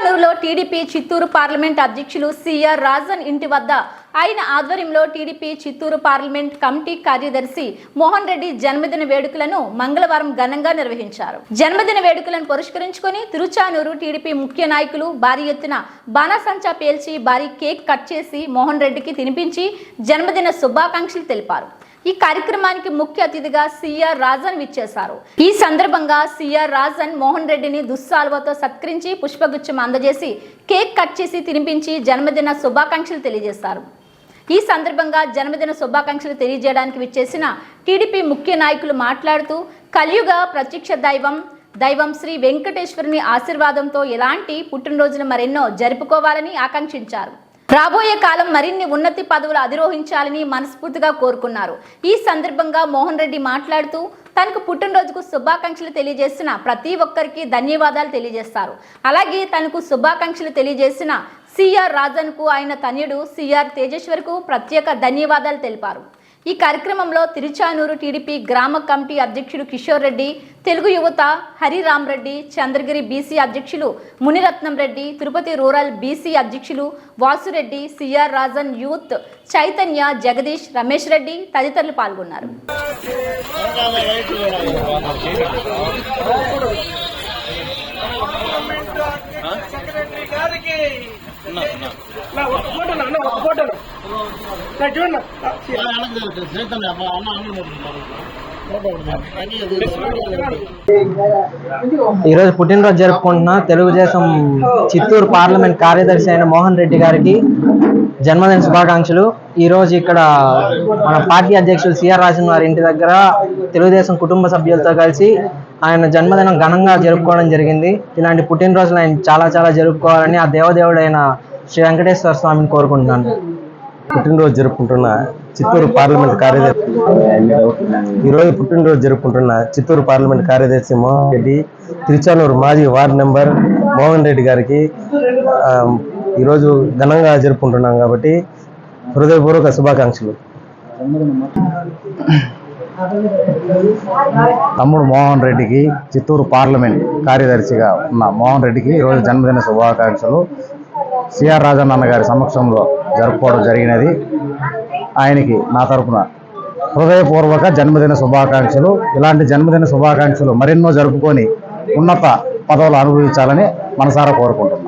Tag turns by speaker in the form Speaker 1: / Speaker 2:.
Speaker 1: తిరుచానూరులో TDP Chittoor parliament అధ్యక్షులు CR Rajan ఇంటి వద్ద ఆయన ఆధ్వర్యంలో టీడీపీ చిత్తూరు పార్లమెంట్ కమిటీ కార్యదర్శి మోహన్ రెడ్డి జన్మదిన వేడుకలను మంగళవారం ఘనంగా నిర్వహించారు. జన్మదిన వేడుకలను పురస్కరించుకొని తిరుచానూరు టీడీపీ ముఖ్య నాయకులు భారీ ఎత్తున బాణాసంచా పేల్చి భారీ కేక్ కట్ చేసి మోహన్ రెడ్డికి తినిపించి జన్మదిన శుభాకాంక్షలు తెలిపారు. ఈ కార్యక్రమానికి ముఖ్య అతిథిగా సిఆర్ రాజన్ విచ్చేశారు. ఈ సందర్భంగా సిఆర్ రాజన్ మోహన్ రెడ్డిని దుస్సాల్వతో సత్కరించి పుష్పగుచ్చం అందజేసి కేక్ కట్ చేసి తినిపించి జన్మదిన శుభాకాంక్షలు తెలియజేశారు. ఈ సందర్భంగా జన్మదిన శుభాకాంక్షలు తెలియజేయడానికి విచ్చేసిన టీడీపీ ముఖ్య నాయకులు మాట్లాడుతూ కలియుగ ప్రత్యక్ష దైవం శ్రీ వెంకటేశ్వరుని ఆశీర్వాదంతో ఎలాంటి పుట్టినరోజులు మరెన్నో జరుపుకోవాలని ఆకాంక్షించారు. రాబోయే కాలం మరిన్ని ఉన్నతి పదవులు అధిరోహించాలని మనస్ఫూర్తిగా కోరుకున్నారు. ఈ సందర్భంగా మోహన్ రెడ్డి మాట్లాడుతూ తనకు పుట్టినరోజుకు శుభాకాంక్షలు తెలియజేసిన ప్రతి ఒక్కరికి ధన్యవాదాలు తెలియజేస్తారు. అలాగే తనకు శుభాకాంక్షలు తెలియజేసిన సిఆర్ రాజన్కు ఆయన తనయుడు సిఆర్ తేజేశ్వర్కు ప్రత్యేక ధన్యవాదాలు తెలిపారు. ఈ కార్యక్రమంలో తిరుచానూరు టీడీపీ గ్రామ కమిటీ అధ్యక్షుడు కిషోర్ రెడ్డి, తెలుగు యువత హరిరామ్ రెడ్డి, చంద్రగిరి బీసీ అధ్యక్షులు మునిరత్నం రెడ్డి, తిరుపతి రూరల్ బీసీ అధ్యక్షులు వాసురెడ్డి, సిఆర్ రాజన్ యూత్ చైతన్య, జగదీష్, రమేష్ రెడ్డి తదితరులు పాల్గొన్నారు.
Speaker 2: ఈరోజు పుట్టినరోజు జరుపుకుంటున్న తెలుగుదేశం చిత్తూరు పార్లమెంట్ కార్యదర్శి అయిన మోహన్ రెడ్డి గారికి జన్మదిన శుభాకాంక్షలు. ఈరోజు ఇక్కడ మన పార్టీ అధ్యక్షులు సిఆర్ రాజన్ వారి ఇంటి దగ్గర తెలుగుదేశం కుటుంబ సభ్యులతో కలిసి ఆయన జన్మదినం ఘనంగా జరుపుకోవడం జరిగింది. ఇలాంటి పుట్టినరోజులు ఆయన చాలా జరుపుకోవాలని ఆ దేవదేవుడైన శ్రీ వెంకటేశ్వర స్వామిని కోరుకుంటున్నాను.
Speaker 3: పుట్టినరోజు జరుపుకుంటున్న చిత్తూరు పార్లమెంట్ కార్యదర్శి ఈరోజు పుట్టినరోజు జరుపుకుంటున్న చిత్తూరు పార్లమెంట్ కార్యదర్శి మోహన్ రెడ్డి, తిరుచానూరు మాజీ వార్డు మెంబర్ మోహన్ రెడ్డి గారికి ఈరోజు ఘనంగా జరుపుకుంటున్నాం కాబట్టి హృదయపూర్వక శుభాకాంక్షలు.
Speaker 4: తమ్ముడు మోహన్ రెడ్డికి చిత్తూరు పార్లమెంట్ కార్యదర్శిగా ఉన్న మోహన్ రెడ్డికి ఈరోజు జన్మదిన శుభాకాంక్షలు సిఆర్ రాజన్ అన్న గారి సమక్షంలో జరుపుకోవడం జరిగినది. ఆయనకి నా తరపున హృదయపూర్వక జన్మదిన శుభాకాంక్షలు. ఇలాంటి జన్మదిన శుభాకాంక్షలు మరెన్నో జరుపుకొని ఉన్నత పదవులు అనుభవించాలని మనసారా కోరుకుంటున్నాను.